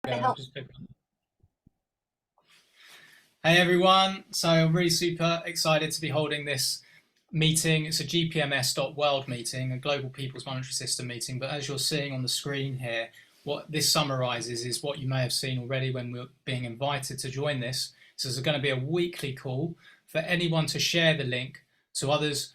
I'll just click on. Hey everyone, so I'm really super excited to be holding this meeting. It's a GPMS.World meeting, a Global People's Monetary System meeting, but as you're seeing on the screen here, what this summarizes is what you may have seen already when we're being invited to join this. So there's going to be a weekly call for anyone to share the link to others.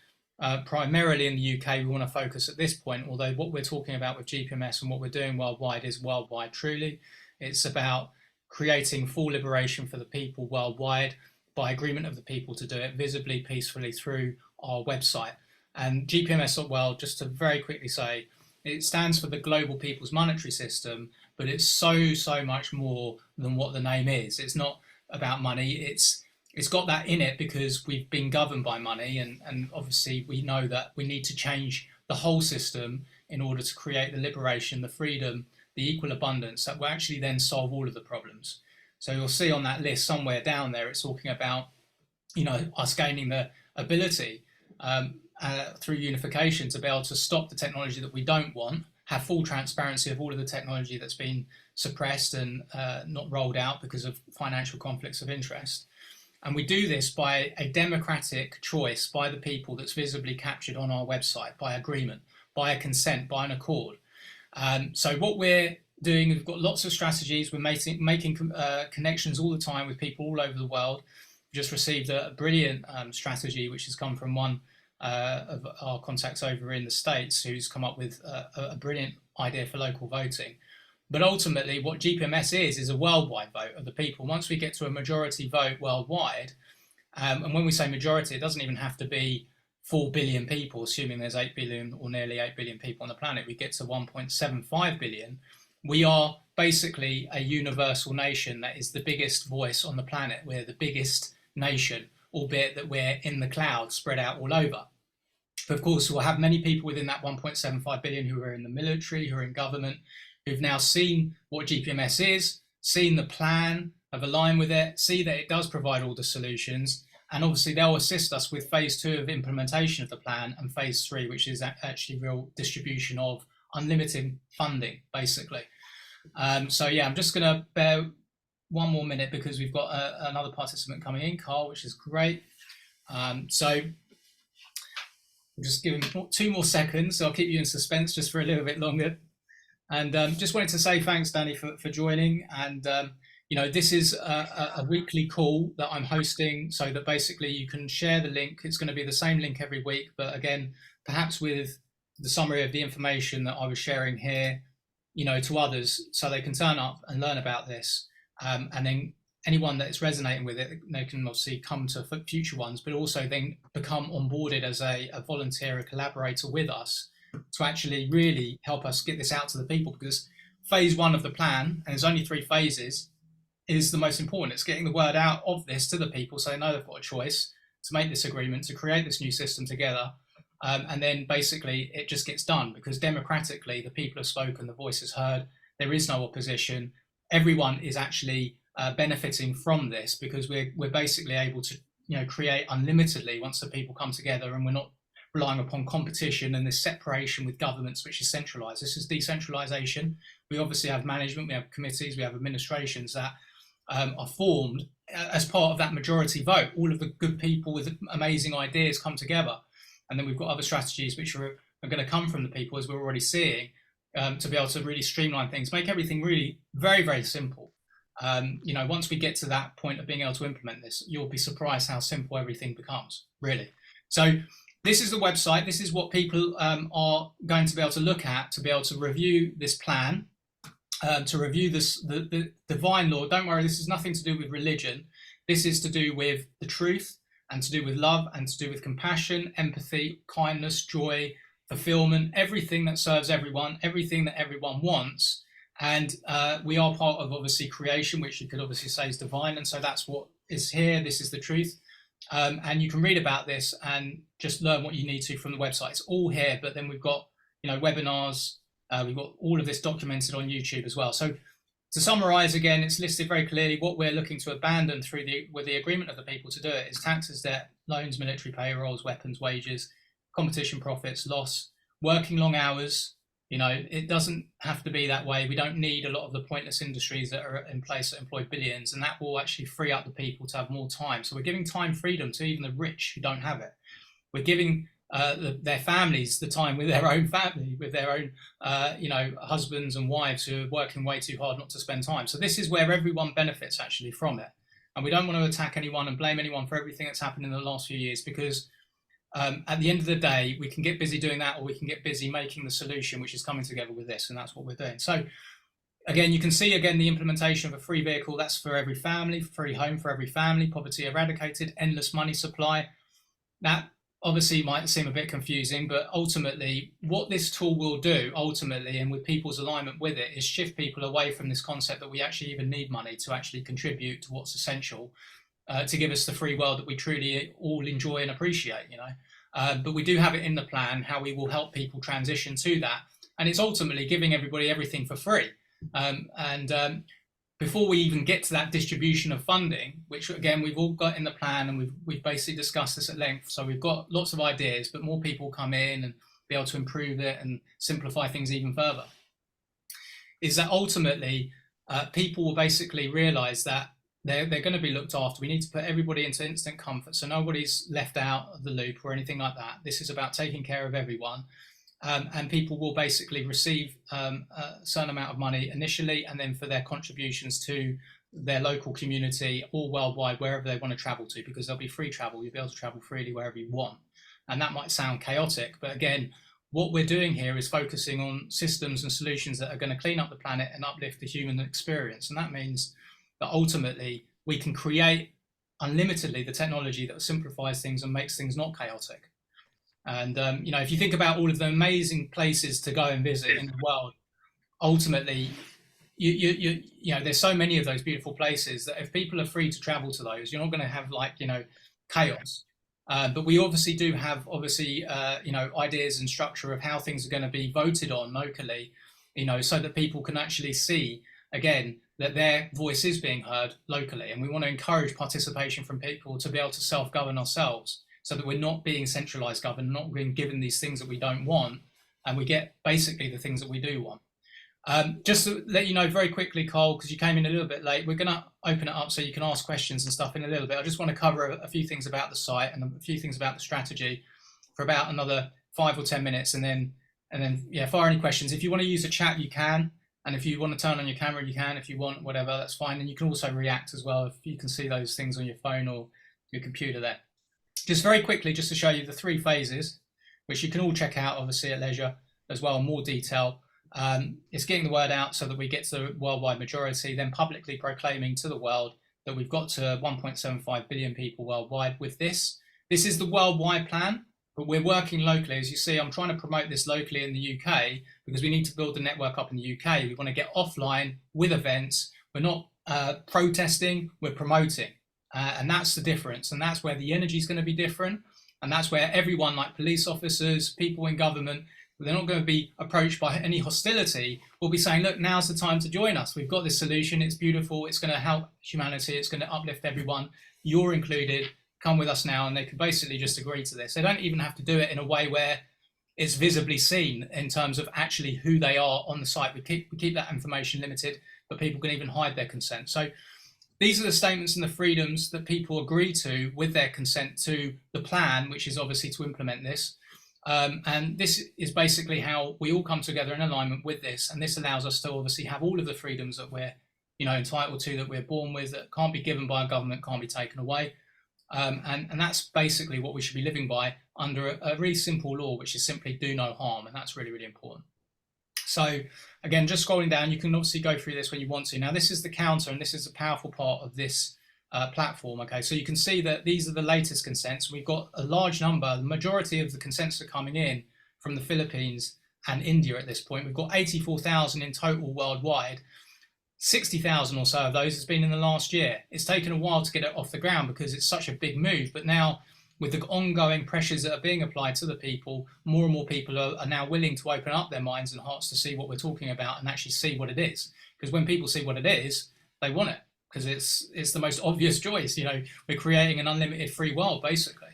Primarily in the UK, we want to focus at this point, although what we're talking about with GPMS and what we're doing worldwide is worldwide truly. It's about creating full liberation for the people worldwide by agreement of the people to do it visibly, peacefully through our website. And GPMS.World, just to very quickly say, it stands for the Global People's Monetary System, but it's so much more than what the name is. It's not about money. It's got that in it because we've been governed by money, and obviously we know that we need to change the whole system in order to create the liberation, the freedom, the equal abundance that will actually then solve all of the problems. So you'll see on that list somewhere down there, it's talking about, us gaining the ability through unification to be able to stop the technology that we don't want, have full transparency of all of the technology that's been suppressed and not rolled out because of financial conflicts of interest. And we do this by a democratic choice by the people that's visibly captured on our website, by agreement, by a consent, by an accord. So what we're doing, we've got lots of strategies. We're making connections all the time with people all over the world. We just received a brilliant strategy, which has come from one of our contacts over in the States, who's come up with a brilliant idea for local voting. But ultimately, what GPMS is a worldwide vote of the people. Once we get to a majority vote worldwide, and when we say majority, it doesn't even have to be 4 billion people, assuming there's 8 billion or nearly 8 billion people on the planet, we get to 1.75 billion. We are basically a universal nation that is the biggest voice on the planet. We're the biggest nation, albeit that we're in the cloud, spread out all over. But of course, we'll have many people within that 1.75 billion who are in the military, who are in government, who've now seen what GPMS is, seen the plan, have aligned with it, see that it does provide all the solutions. And obviously they'll assist us with phase 2 of implementation of the plan, and phase 3, which is actually real distribution of unlimited funding, basically. So yeah, I'm just going to bear one more minute because we've got another participant coming in, Carl, which is great. So I'll just give him 2 more seconds. So I'll keep you in suspense just for a little bit longer. And just wanted to say thanks, Danny, for joining. And this is a weekly call that I'm hosting so that basically you can share the link. It's going to be the same link every week, but again, perhaps with the summary of the information that I was sharing here, to others, so they can turn up and learn about this. And then anyone that is resonating with it, they can obviously come to future ones, but also then become onboarded as a volunteer, a collaborator with us to actually really help us get this out to the people, because phase 1 of the plan, and there's only 3 phases, is the most important. It's getting the word out of this to the people so they know they've got a choice to make this agreement, to create this new system together. And then basically it just gets done because democratically the people have spoken, the voice is heard, there is no opposition. Everyone is actually benefiting from this because we're basically able to create unlimitedly once the people come together, and we're not relying upon competition and this separation with governments, which is centralized. This is decentralization. We obviously have management, we have committees, we have administrations that are formed as part of that majority vote. All of the good people with amazing ideas come together. And then we've got other strategies which are going to come from the people, as we're already seeing, to be able to really streamline things, make everything really very simple. Once we get to that point of being able to implement this, you'll be surprised how simple everything becomes, really. So this is the website. This is what people are going to be able to look at, to be able to review this plan, to review the divine law. Don't worry, this is nothing to do with religion. This is to do with the truth, and to do with love, and to do with compassion, empathy, kindness, joy, fulfillment, everything that serves everyone, everything that everyone wants. And we are part of, obviously, creation, which you could obviously say is divine. And so that's what is here. This is the truth. And you can read about this and just learn what you need to from the website. It's all here, but then we've got, webinars. We've got all of this documented on YouTube as well. So to summarize again, it's listed very clearly. What we're looking to abandon with the agreement of the people to do it is taxes, debt, loans, military payrolls, weapons, wages, competition, profits, loss, working long hours, It doesn't have to be that way. We don't need a lot of the pointless industries that are in place that employ billions, and that will actually free up the people to have more time. So we're giving time freedom to even the rich who don't have it. We're giving their families the time with their own family, with their own, husbands and wives who are working way too hard not to spend time. So this is where everyone benefits actually from it. And we don't want to attack anyone and blame anyone for everything that's happened in the last few years, because at the end of the day, we can get busy doing that, or we can get busy making the solution, which is coming together with this, and that's what we're doing. So again, you can see again the implementation of a free vehicle. That's for every family, free home for every family, poverty eradicated, endless money supply. That obviously might seem a bit confusing, but ultimately what this tool will do ultimately, and with people's alignment with it, is shift people away from this concept that we actually even need money to actually contribute to what's essential to give us the free world that we truly all enjoy and appreciate, but we do have it in the plan how we will help people transition to that, and it's ultimately giving everybody everything for free. Before we even get to that distribution of funding, which again we've all got in the plan, and we've basically discussed this at length, so we've got lots of ideas, but more people come in and be able to improve it and simplify things even further, is that ultimately people will basically realize that they're going to be looked after. We need to put everybody into instant comfort, so nobody's left out of the loop or anything like that. This is about taking care of everyone, and people will basically receive a certain amount of money initially, and then for their contributions to their local community or worldwide, wherever they want to travel to, because there'll be free travel. You'll be able to travel freely wherever you want. And that might sound chaotic, but again, what we're doing here is focusing on systems and solutions that are going to clean up the planet and uplift the human experience. And that means that ultimately we can create unlimitedly the technology that simplifies things and makes things not chaotic. And if you think about all of the amazing places to go and visit in the world, ultimately, there's so many of those beautiful places that if people are free to travel to those, you're not going to have chaos. But we obviously do have ideas and structure of how things are going to be voted on locally, so that people can actually see again that their voice is being heard locally. And we want to encourage participation from people to be able to self-govern ourselves, so that we're not being centralized governed, not being given these things that we don't want, and we get basically the things that we do want. Just to let you know very quickly, Cole, because you came in a little bit late, we're going to open it up so you can ask questions and stuff in a little bit. I just want to cover a few things about the site and a few things about the strategy for about another 5 or 10 minutes, and then fire any questions. If you want to use a chat, you can. And if you want to turn on your camera, you can. If you want, whatever, that's fine. And you can also react as well if you can see those things on your phone or your computer there. Just very quickly, just to show you the 3 phases, which you can all check out, obviously, at leisure as well, in more detail. It's getting the word out so that we get to the worldwide majority, then publicly proclaiming to the world that we've got to 1.75 billion people worldwide with this. This is the worldwide plan, but we're working locally. As you see, I'm trying to promote this locally in the UK because we need to build the network up in the UK. We want to get offline with events. We're not protesting, we're promoting. And that's the difference. And that's where the energy is going to be different. And that's where everyone, like police officers, people in government, they're not going to be approached by any hostility. We'll be saying, look, now's the time to join us. We've got this solution. It's beautiful. It's going to help humanity. It's going to uplift everyone. You're included. Come with us now. And they can basically just agree to this. They don't even have to do it in a way where it's visibly seen in terms of actually who they are on the site. We keep that information limited, but people can even hide their consent. So these are the statements and the freedoms that people agree to with their consent to the plan, which is obviously to implement this. And this is basically how we all come together in alignment with this. And this allows us to obviously have all of the freedoms that we're entitled to, that we're born with, that can't be given by a government, can't be taken away. And that's basically what we should be living by under a really simple law, which is simply do no harm. And that's really, really important. So again, just scrolling down, you can obviously go through this when you want to. Now, this is the counter, and this is a powerful part of this platform. Okay, so you can see that these are the latest consents. We've got a large number. The majority of the consents are coming in from the Philippines and India at this point. We've got 84,000 in total worldwide. 60,000 or so of those has been in the last year. It's taken a while to get it off the ground because it's such a big move, but now with the ongoing pressures that are being applied to the people, more and more people are now willing to open up their minds and hearts to see what we're talking about and actually see what it is. Because when people see what it is, they want it, because it's the most obvious choice. We're creating an unlimited free world, basically.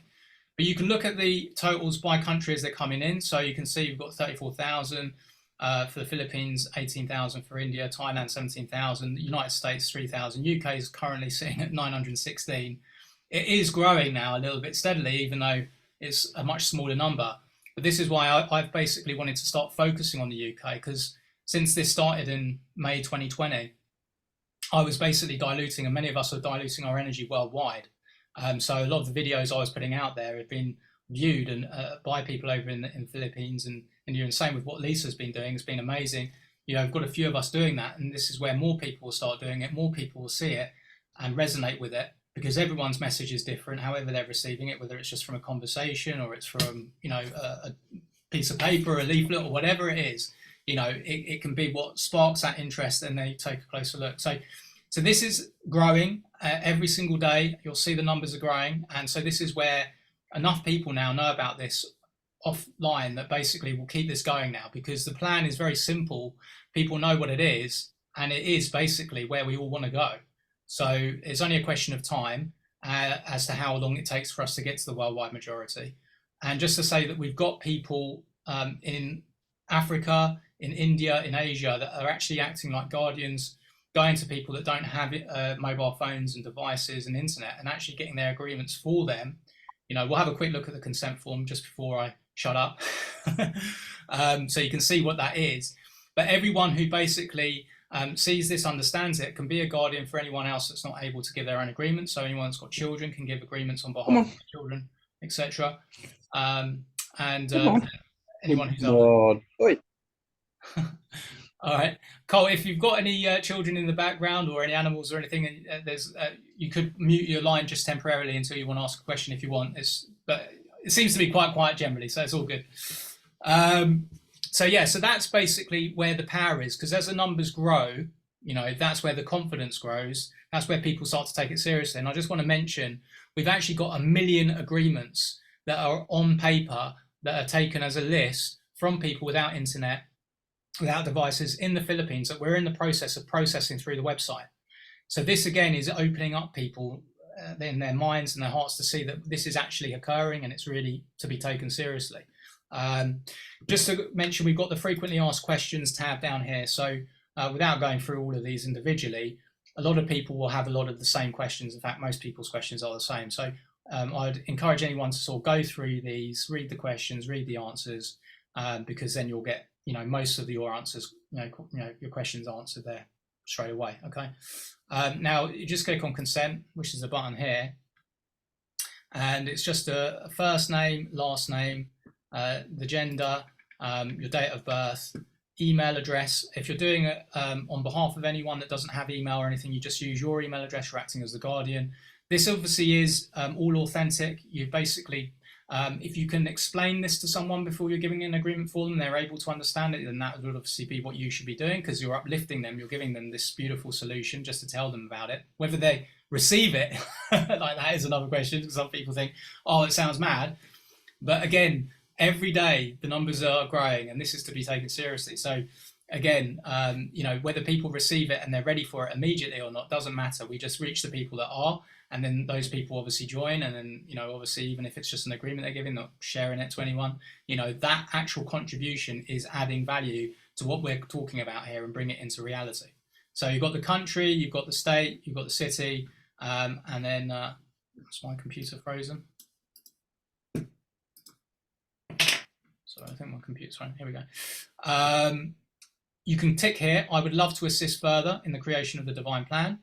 But you can look at the totals by country as they're coming in. So you can see we've got 34,000. For the Philippines, 18,000. For India, Thailand, 17,000. The United States, 3,000. UK is currently sitting at 916. It is growing now a little bit steadily, even though it's a much smaller number. But this is why I've basically wanted to start focusing on the UK, because since this started in May 2020, I was basically diluting, and many of us are diluting our energy worldwide. So a lot of the videos I was putting out there have been viewed and by people over in the Philippines and India, and same with what Lisa's been doing. It's been amazing. You know, I've got a few of us doing that, and this is where more people will start doing it. More people will see it and resonate with it, because everyone's message is different, however they're receiving it, whether it's just from a conversation or it's from, you know, a piece of paper, a leaflet, or whatever it is. You know, it can be what sparks that interest, and they take a closer look. So this is growing every single day. You'll see the numbers are growing, and so this is where enough people now know about this offline that basically will keep this going now, because the plan is very simple. People know what it is, and it is basically where we all want to go. So it's only a question of time as to how long it takes for us to get to the worldwide majority. And just to say that we've got people in Africa, in India, in Asia that are actually acting like guardians, going to people that don't have mobile phones and devices and internet, and actually getting their agreements for them. You know, we'll have a quick look at the consent form just before I shut up. So you can see what that is. But everyone who basically sees this, understands it, can be a guardian for anyone else that's not able to give their own agreements. So anyone that's got children can give agreements on behalf of children, etc. Anyone who's Lord. all right, Cole, if you've got any children in the background or any animals or anything, you could mute your line just temporarily until you want to ask a question if you want. But it seems to be quite quiet generally, so it's all good. So that's basically where the power is, because as the numbers grow, you know, that's where the confidence grows. That's where people start to take it seriously. And I just want to mention, we've actually got 1 million agreements that are on paper that are taken as a list from people without internet, without devices in the Philippines, that we're in the process of processing through the website. So this again is opening up people in their minds and their hearts to see that this is actually occurring, and it's really to be taken seriously. Just to mention, we've got the frequently asked questions tab down here. So without going through all of these individually, a lot of people will have a lot of the same questions. In fact, most people's questions are the same. So I'd encourage anyone to sort of go through these, read the questions, read the answers, because then you'll get, you know, most of your answers, you know, your questions answered there straight away. Okay. Now you just click on consent, which is the button here, and it's just a first name, last name, the gender, your date of birth, email address. If you're doing it on behalf of anyone that doesn't have email or anything, you just use your email address. You're acting as the guardian. This obviously is all authentic. You basically, if you can explain this to someone before you're giving an agreement for them, they're able to understand it, then that would obviously be what you should be doing, because you're uplifting them. You're giving them this beautiful solution just to tell them about it. Whether they receive it, like that is another question, because some people think, oh, it sounds mad. But again, every day the numbers are growing, and this is to be taken seriously. So again, you know, whether people receive it and they're ready for it immediately or not doesn't matter. We just reach the people that are, and then those people obviously join. And then, you know, obviously, even if it's just an agreement they're giving, not sharing it to anyone, you know, that actual contribution is adding value to what we're talking about here and bring it into reality. So you've got the country, you've got the state, you've got the city, and then is my computer frozen? So I think my computer's fine. Here we go. You can tick here, I would love to assist further in the creation of the divine plan.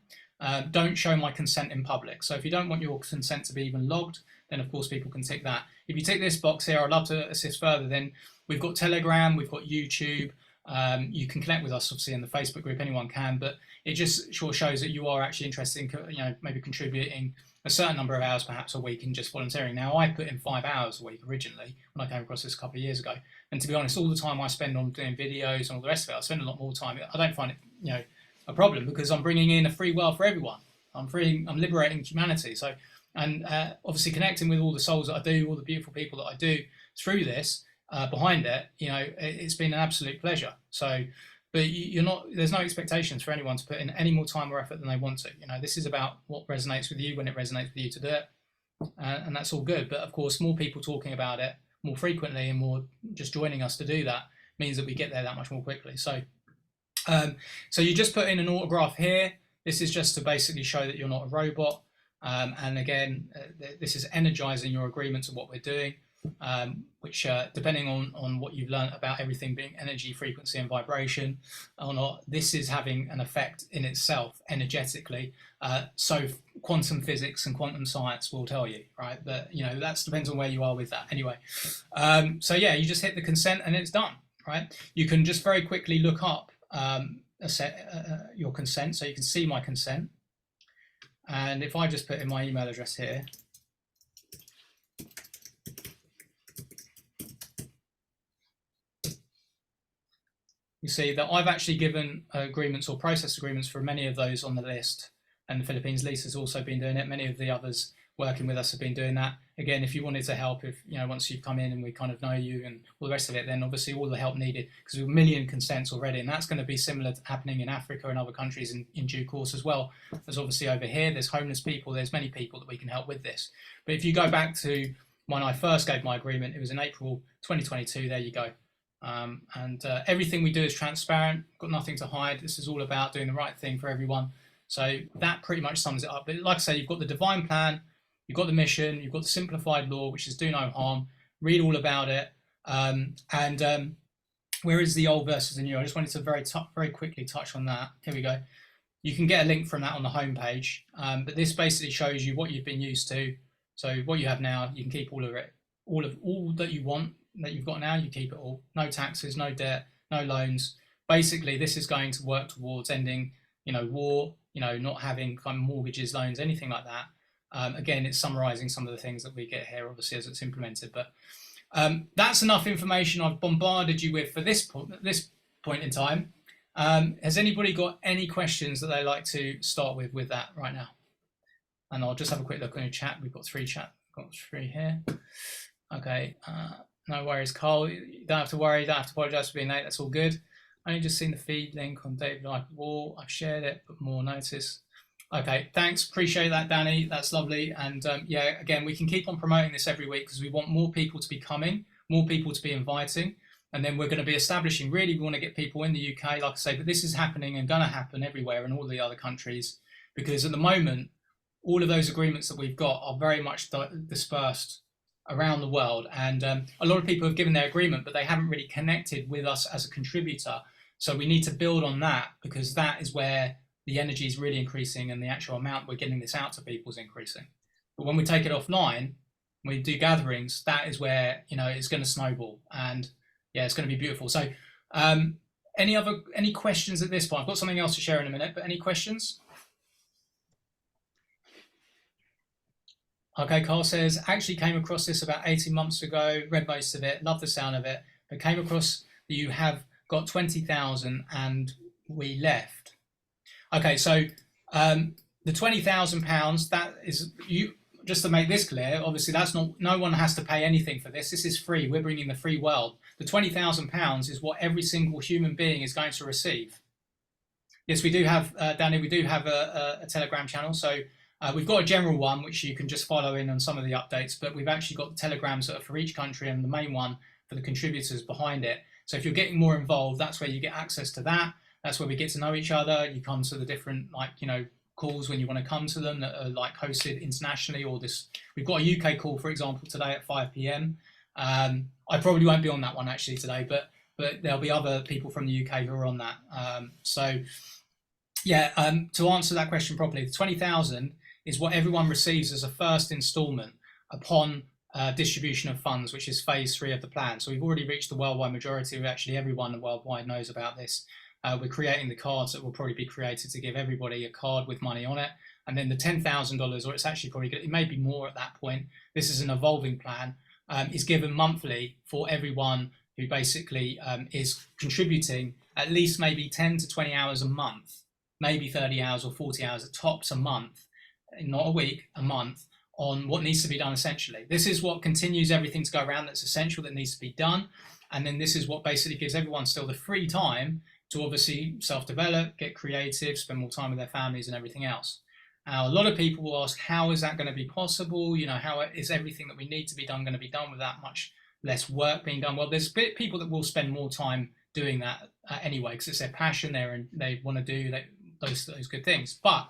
Don't show my consent in public. So if you don't want your consent to be even logged, then of course people can tick that. If you tick this box here, I'd love to assist further, then we've got Telegram, we've got YouTube. You can connect with us obviously in the Facebook group, anyone can, but it just sure shows that you are actually interested in, you know, maybe contributing a certain number of hours perhaps a week and just volunteering. Now I put in 5 hours a week originally when I came across this a couple of years ago, and to be honest, all the time I spend on doing videos and all the rest of it, I spend a lot more time. I don't find it, you know, a problem, because I'm bringing in a free world for everyone. I'm liberating humanity. So, and obviously connecting with all the souls that I do, all the beautiful people that I do through this, behind it, you know, it's been an absolute pleasure. So, but you're not, there's no expectations for anyone to put in any more time or effort than they want to. You know, this is about what resonates with you when it resonates with you to do it, and that's all good. But of course, more people talking about it more frequently and more just joining us to do that means that we get there that much more quickly. So so you just put in an autograph here. This is just to basically show that you're not a robot. And again, this is energizing your agreement to what we're doing, which depending on what you've learned about everything being energy, frequency and vibration or not, this is having an effect in itself energetically. So quantum physics and quantum science will tell you, right? But that depends on where you are with that anyway. So yeah, you just hit the consent and it's done, right? You can just very quickly look up your consent, so you can see my consent. And if I just put in my email address here, you see that I've actually given agreements or process agreements for many of those on the list. And the Philippines Lisa's also been doing it. Many of the others working with us have been doing that. Again, if you wanted to help, if once you've come in and we kind of know you and all the rest of it, then obviously all the help needed, because we have 1 million consents already, and that's going to be similar to happening in Africa and other countries in due course as well. There's obviously over here, there's homeless people, there's many people that we can help with this. But if you go back to when I first gave my agreement, it was in April 2022, there you go. Everything we do is transparent, got nothing to hide. This is all about doing the right thing for everyone. So that pretty much sums it up. But like I say, you've got the divine plan, you've got the mission, you've got the simplified law, which is do no harm. Read all about it. Where is the old versus the new? I just wanted to very quickly touch on that. Here we go. You can get a link from that on the homepage. But this basically shows you what you've been used to. So what you have now, you can keep all of it. All that you want, that you've got now, you keep it all. No taxes, no debt, no loans. Basically, this is going to work towards ending, war, not having kind of mortgages, loans, anything like that. Again, it's summarizing some of the things that we get here, obviously, as it's implemented. But that's enough information I've bombarded you with for this point in time. Has anybody got any questions that they'd like to start with that right now? And I'll just have a quick look on your chat. We've got three here. Okay, no worries, Carl. You don't have to worry. You don't have to apologise for being late. That's all good. I only just seen the feed link on David Wall. I've shared it, but more notice. Okay, thanks. Appreciate that, Danny. That's lovely. And yeah, again, we can keep on promoting this every week because we want more people to be coming, more people to be inviting. And then we're going to be establishing, really, we want to get people in the UK, like I say, but this is happening and going to happen everywhere in all the other countries, because at the moment, all of those agreements that we've got are very much dispersed around the world. And a lot of people have given their agreement, but they haven't really connected with us as a contributor. So we need to build on that, because that is where the energy is really increasing and the actual amount we're getting this out to people is increasing. But when we take it offline, when we do gatherings, that is where, it's going to snowball. And yeah, it's going to be beautiful. So any questions at this point? I've got something else to share in a minute, but any questions? Okay, Carl says, actually came across this about 18 months ago, read most of it, love the sound of it, but came across that you have got 20,000 and we left. Okay, so the £20,000, that is, just to make this clear, obviously that's not, no one has to pay anything for this. This is free. We're bringing the free world. The £20,000 is what every single human being is going to receive. Yes, we do have, Danny, we do have a Telegram channel. So we've got a general one, which you can just follow in on some of the updates, but we've actually got the Telegrams that are for each country and the main one for the contributors behind it. So if you're getting more involved, that's where you get access to that. That's where we get to know each other. You come to the different, calls when you want to come to them that are hosted internationally, or this. We've got a UK call, for example, today at 5 p.m. I probably won't be on that one actually today, but there'll be other people from the UK who are on that. To answer that question properly, the 20,000 is what everyone receives as a first instalment upon distribution of funds, which is phase 3 of the plan. So we've already reached the worldwide majority. Actually, everyone worldwide knows about this. We're creating the cards that will probably be created to give everybody a card with money on it. And then the $10,000, or it's actually probably, it may be more at that point. This is an evolving plan, is given monthly for everyone who basically is contributing at least maybe 10 to 20 hours a month, maybe 30 hours or 40 hours at tops a month, not a week, a month, on what needs to be done essentially. This is what continues everything to go around that's essential, that needs to be done. And then this is what basically gives everyone still the free time to obviously self-develop, get creative, spend more time with their families and everything else. Now, a lot of people will ask, how is that going to be possible? How is everything that we need to be done going to be done with that much less work being done. Well, there's people that will spend more time doing that anyway because it's their passion there and they want to do those good things. But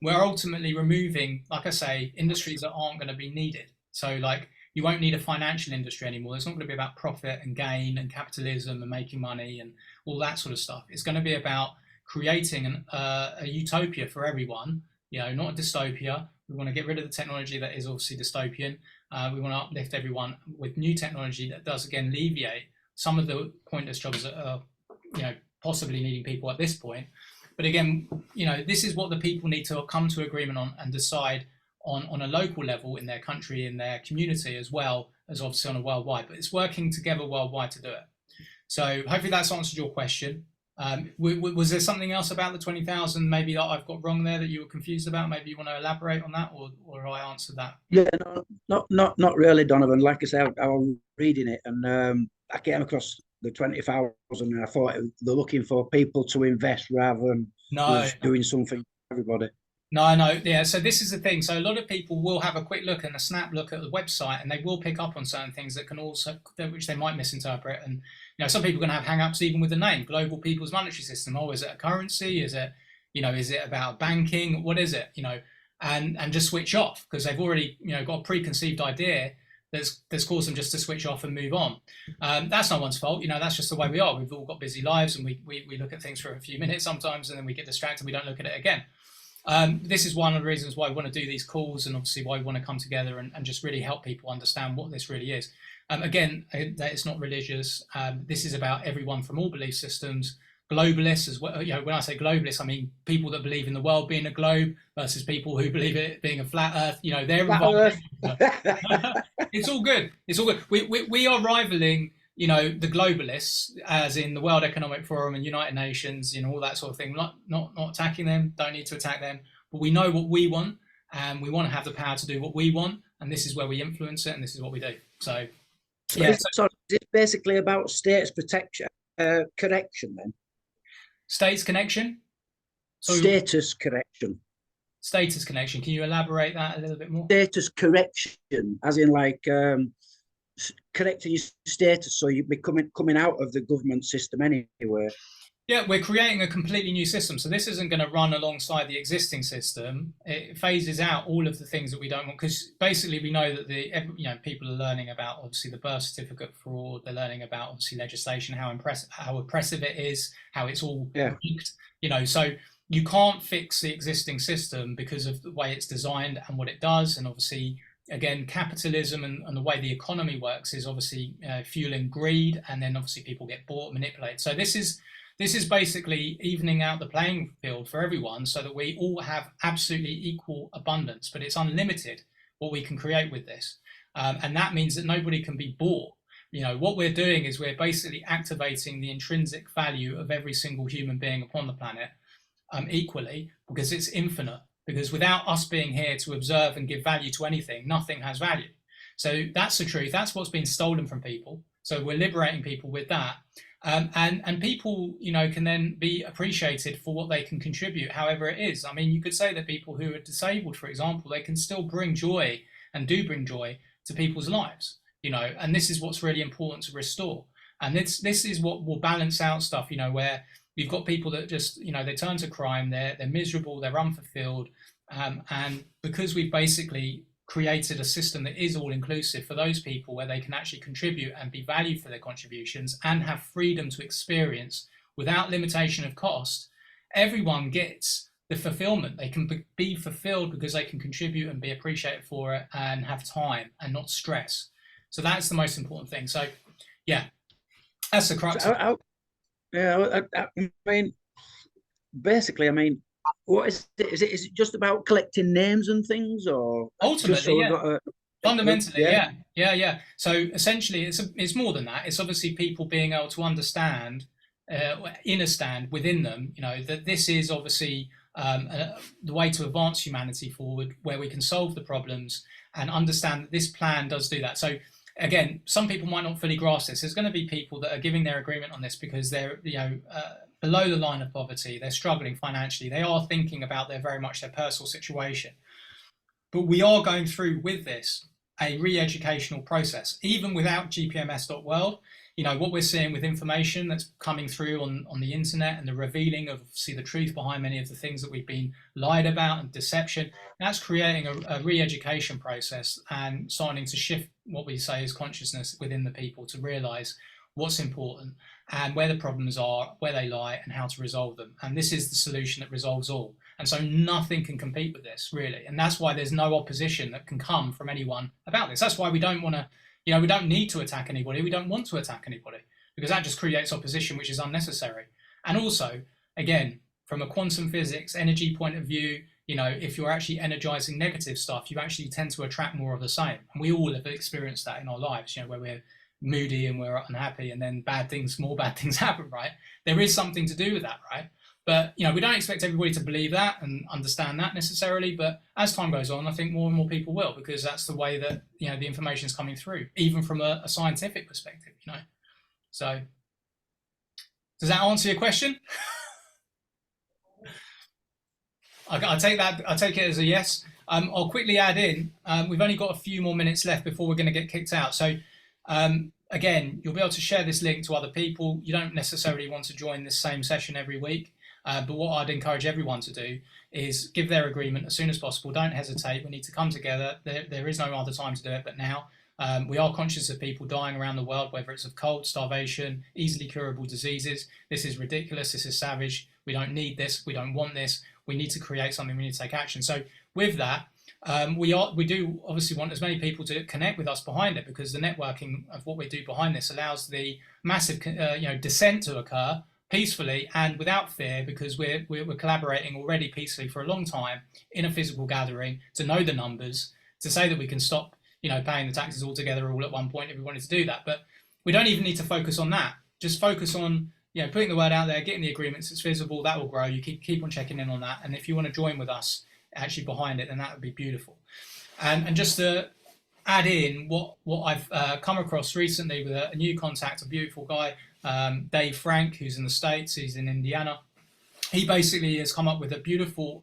we're ultimately removing, like I say, industries that aren't going to be needed. So like you won't need a financial industry anymore. It's not going to be about profit and gain and capitalism and making money and all that sort of stuff. It's going to be about creating a utopia for everyone, not a dystopia. We want to get rid of the technology that is obviously dystopian. We want to uplift everyone with new technology that does, again, alleviate some of the pointless jobs that are, possibly needing people at this point. But again, this is what the people need to come to agreement on and decide on a local level in their country, in their community, as well as obviously on a worldwide. But it's working together worldwide to do it. So hopefully that's answered your question. Was there something else about the 20,000 maybe that I've got wrong there that you were confused about? Maybe you want to elaborate on that, or I answered that? Yeah, no, not really, Donovan. Like I said, I was reading it and I came across the 20,000 and I thought they're looking for people to invest rather than No, just doing something for everybody. no, yeah. So this is the thing. So a lot of people will have a quick look and a snap look at the website, and they will pick up on certain things that can also, which they might misinterpret. And some people are going to have hang-ups even with the name, Global People's Monetary System. Oh, is it a currency? Is it, is it about banking? What is it? And just switch off because they've already, got a preconceived idea that's caused them just to switch off and move on. That's no one's fault. That's just the way we are. We've all got busy lives, and we look at things for a few minutes sometimes, and then we get distracted. We don't look at it again. This is one of the reasons why we want to do these calls and obviously why we want to come together and just really help people understand what this really is. Again, that it's not religious. This is about everyone from all belief systems, globalists as well. When I say globalists, I mean people that believe in the world being a globe versus people who believe it being a flat earth. They're involved. It's all good. It's all good. We are rivaling the globalists, as in the World Economic Forum and United Nations, all that sort of thing. Not attacking them, don't need to attack them, but we know what we want, and we want to have the power to do what we want, and this is where we influence it, and this is what we do. So, yeah. So it's basically about status protection, correction then? States connection? So status correction. Status connection. Can you elaborate that a little bit more? Status correction, as in like correcting your status so you're coming out of the government system anyway. Yeah, we're creating a completely new system. So this isn't going to run alongside the existing system. It phases out all of the things that we don't want, because basically we know that people are learning about obviously the birth certificate fraud. They're learning about obviously legislation, how oppressive it is, how it's all leaked. So you can't fix the existing system because of the way it's designed and what it does, and obviously. Again, capitalism and the way the economy works is obviously fueling greed, and then obviously people get bought, manipulated. So this is basically evening out the playing field for everyone so that we all have absolutely equal abundance, but it's unlimited what we can create with this. And that means that nobody can be bought. What we're doing is we're basically activating the intrinsic value of every single human being upon the planet equally, because it's infinite. Because without us being here to observe and give value to anything, nothing has value. So that's the truth. That's what's been stolen from people. So we're liberating people with that. And people, can then be appreciated for what they can contribute, however it is. I mean, you could say that people who are disabled, for example, they can still bring joy and do bring joy to people's lives, and this is what's really important to restore. And this is what will balance out stuff, where you've got people that just, they turn to crime, they're miserable, they're unfulfilled. And because we've basically created a system that is all inclusive for those people, where they can actually contribute and be valued for their contributions and have freedom to experience without limitation of cost, everyone gets the fulfillment. They can be fulfilled because they can contribute and be appreciated for it and have time and not stress. So that's the most important thing. So, yeah, that's the crux. I mean, basically, what is it? Is it just about collecting names and things, or ultimately, fundamentally, yeah. So essentially, it's more than that. It's obviously people being able to understand, understand within them, that this is obviously the way to advance humanity forward, where we can solve the problems and understand that this plan does do that. So again, some people might not fully grasp this. There's going to be people that are giving their agreement on this because they're, below the line of poverty. They're struggling financially. They are thinking about very much their personal situation. But we are going through with this a re-educational process, even without GPMS.World. You know, what we're seeing with information that's coming through on the internet and the revealing of, see, the truth behind many of the things that we've been lied about and deception, that's creating a re-education process and starting to shift what we say is consciousness within the people to realize what's important and where the problems are, where they lie, and how to resolve them. And this is the solution that resolves all. And so nothing can compete with this, really. And that's why there's no opposition that can come from anyone about this. That's why we don't want to, you know, we don't need to attack anybody. We don't want to attack anybody, because that just creates opposition, which is unnecessary. And also, again, from a quantum physics energy point of view, you know, if you're actually energizing negative stuff, you actually tend to attract more of the same. And we all have experienced that in our lives, you know, where we're moody and we're unhappy, and then more bad things happen, right? There is something to do with that, right? But, you know, we don't expect everybody to believe that and understand that necessarily. But as time goes on, I think more and more people will, because that's the way that, you know, the information is coming through, even from a scientific perspective, you know. So does that answer your question? I take that. I take it as a yes. I'll quickly add in. We've only got a few more minutes left before we're going to get kicked out. So again, you'll be able to share this link to other people. You don't necessarily want to join this same session every week, but what I'd encourage everyone to do is give their agreement as soon as possible. Don't hesitate. We need to come together. There is no other time to do it but now. We are conscious of people dying around the world, whether it's of cold, starvation, easily curable diseases. This is ridiculous. This is savage. We don't need this. We don't want this. We need to create something. We need to take action. So with that, we do obviously want as many people to connect with us behind it, because the networking of what we do behind this allows the massive descent to occur peacefully and without fear, because we're collaborating already peacefully for a long time in a physical gathering to know the numbers, to say that we can stop, you know, paying the taxes altogether all at one point if we wanted to do that. But we don't even need to focus on that. Just focus on, you know, putting the word out there, getting the agreements. It's visible. That will grow. You keep on checking in on that. And if you want to join with us actually behind it, then that would be beautiful. And just to add in what I've come across recently with a new contact, a beautiful guy, Dave Frank, who's in the States. He's in Indiana. He basically has come up with a beautiful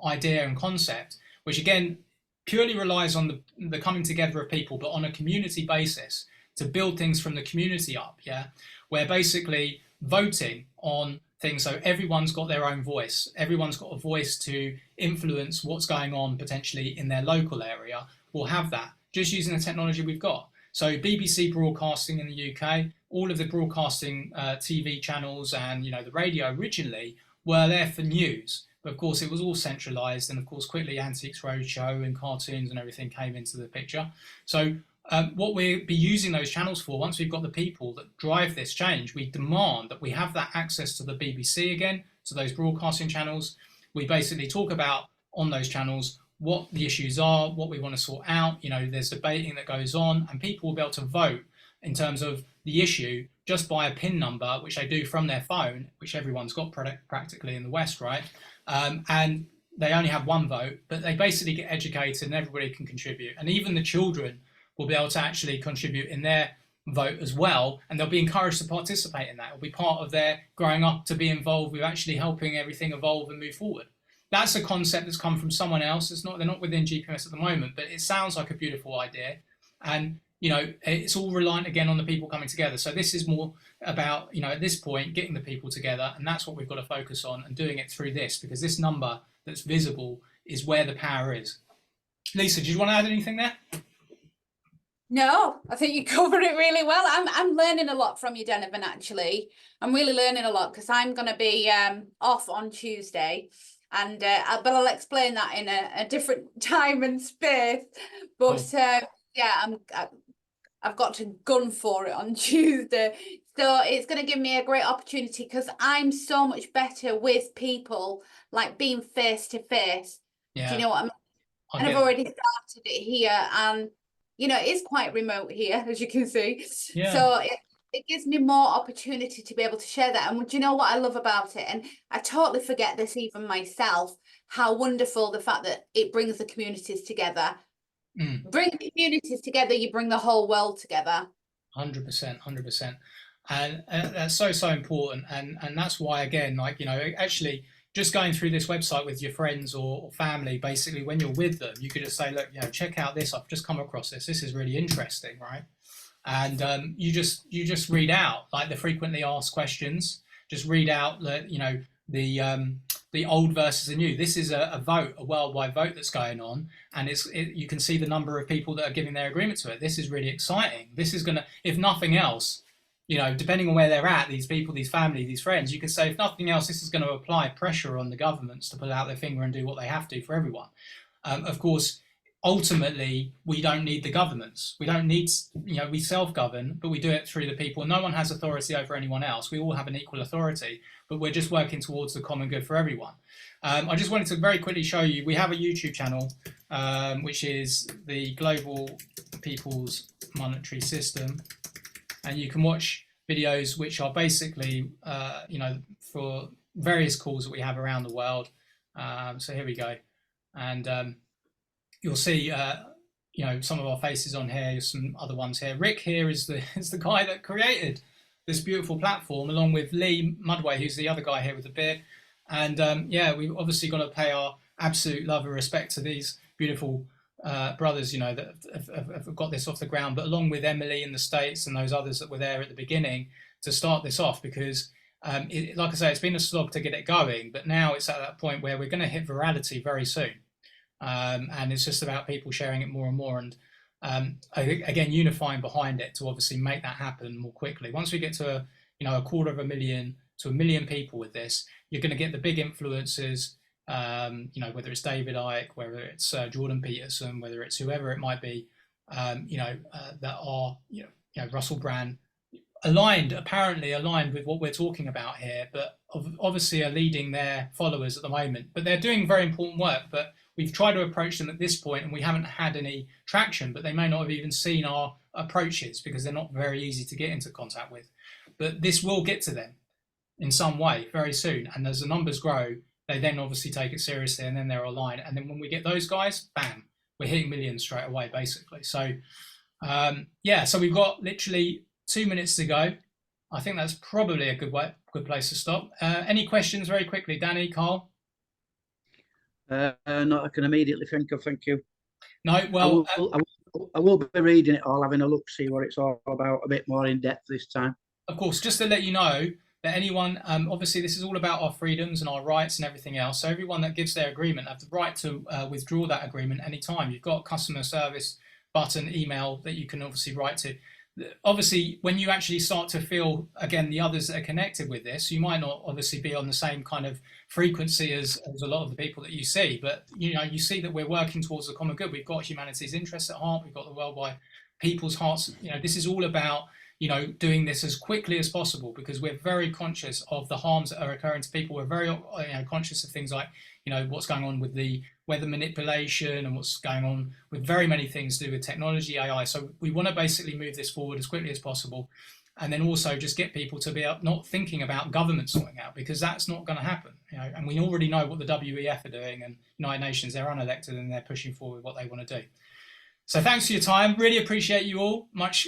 idea and concept, which again purely relies on the coming together of people, but on a community basis, to build things from the community up. Yeah, where basically voting on things, so everyone's got their own voice. Everyone's got a voice to influence what's going on potentially in their local area. We'll have that just using the technology we've got. So BBC broadcasting in the UK, all of the broadcasting TV channels and, you know, the radio originally were there for news. But of course, it was all centralized, and of course, quickly Antiques Roadshow and cartoons and everything came into the picture. So what we'll be using those channels for, once we've got the people that drive this change, we demand that we have that access to the BBC again, to those broadcasting channels. We basically talk about on those channels what the issues are, what we want to sort out. You know, there's debating that goes on, and people will be able to vote in terms of the issue just by a PIN number, which they do from their phone, which everyone's got practically in the West, right? And they only have one vote, but they basically get educated and everybody can contribute. And even the children will be able to actually contribute in their vote as well, and they'll be encouraged to participate in that. It'll be part of their growing up to be involved with actually helping everything evolve and move forward. That's a concept that's come from someone else. They're not within GPMS at the moment, but it sounds like a beautiful idea. And, you know, it's all reliant again on the people coming together. So this is more about, you know, at this point, getting the people together, and that's what we've got to focus on, and doing it through this, because this number that's visible is where the power is. Lisa, do you want to add anything there? No, I think you covered it really well. I'm learning a lot from you, Donovan, actually. I'm really learning a lot, because I'm going to be off on Tuesday. And but I'll explain that in a different time and space. But cool. Yeah, I've got to gun for it on Tuesday. So it's going to give me a great opportunity, because I'm so much better with people, like being face to face. Yeah. Do you know what I mean? And I've already started it here, and you know, it's quite remote here, as you can see. Yeah. So it gives me more opportunity to be able to share that. And do you know what I love about it? And I totally forget this even myself, how wonderful the fact that it brings the communities together. Bring communities together, you bring the whole world together. 100%. And that's so important. And that's why, again, like, you know, actually, just going through this website with your friends or family, basically when you're with them, you could just say, look, you know, check out this. I've just come across this. This is really interesting, right? And you just read out like the frequently asked questions. Just read out that, you know, the old versus the new. This is a vote, a worldwide vote that's going on, and you can see the number of people that are giving their agreement to it. This is really exciting. This is gonna, if nothing else, you know, depending on where they're at, these people, these family, these friends, you can say, if nothing else, this is going to apply pressure on the governments to pull out their finger and do what they have to for everyone. Of course, ultimately, we don't need the governments. We don't need, you know, we self-govern, but we do it through the people. No one has authority over anyone else. We all have an equal authority, but we're just working towards the common good for everyone. I just wanted to very quickly show you, we have a YouTube channel, which is the Global People's Monetary System. And you can watch videos which are basically, you know, for various calls that we have around the world. So here we go. And you'll see, you know, some of our faces on here, some other ones here. Rick here is the guy that created this beautiful platform, along with Lee Mudway, who's the other guy here with the beard. And yeah, we've obviously got to pay our absolute love and respect to these beautiful brothers, you know, that have got this off the ground, but along with Emily in the States and those others that were there at the beginning to start this off, because like I say, it's been a slog to get it going, but now it's at that point where we're going to hit virality very soon. And it's just about people sharing it more and more, and again, unifying behind it to obviously make that happen more quickly. Once we get to, you know, 250,000 to 1 million people with this, you're going to get the big influencers, you know, whether it's David Icke, whether it's Jordan Peterson, whether it's whoever it might be, you know, that are, you know, Russell Brand, apparently aligned with what we're talking about here, but obviously are leading their followers at the moment. But they're doing very important work, but we've tried to approach them at this point and we haven't had any traction, but they may not have even seen our approaches because they're not very easy to get into contact with. But this will get to them in some way very soon. And as the numbers grow, they then obviously take it seriously, and then they're aligned. And then when we get those guys, bam, we're hitting millions straight away, basically. So yeah, so we've got literally 2 minutes to go. I think that's probably a good place to stop. Any questions very quickly, Danny, Carl? Not I can immediately think of. Thank you. No, well, I will be reading it all, having a look, see what it's all about a bit more in depth this time. Of course, just to let you know that anyone, obviously this is all about our freedoms and our rights and everything else. So everyone that gives their agreement have the right to withdraw that agreement anytime. You've got a customer service button, email that you can obviously write to. Obviously, when you actually start to feel, again, the others that are connected with this, you might not obviously be on the same kind of frequency as a lot of the people that you see, but you know, you see that we're working towards the common good. We've got humanity's interests at heart. We've got the worldwide people's hearts. You know, this is all about, you know, doing this as quickly as possible, because we're very conscious of the harms that are occurring to people. We're very, you know, conscious of things like, you know, what's going on with the weather manipulation and what's going on with very many things to do with technology, AI. So we want to basically move this forward as quickly as possible, and then also just get people to be not thinking about government sorting out, because that's not going to happen. You know, and we already know what the WEF are doing, and United Nations, they're unelected and they're pushing forward what they want to do. So thanks for your time. Really appreciate you all. Much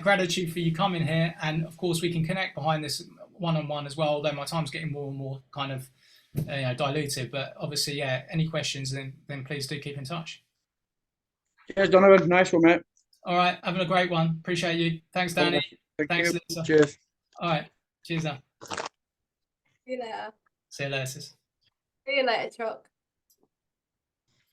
gratitude for you coming here, and of course we can connect behind this one-on-one as well, although my time's getting more and more kind of you know, diluted. But obviously, yeah, any questions, then please do keep in touch. Cheers, Donovan. Nice one, mate. All right, having a great one. Appreciate you. Thanks, Danny. Thanks, Lisa. Cheers. All right, cheers now. See you later. See you later, sis. See you later, Chuck.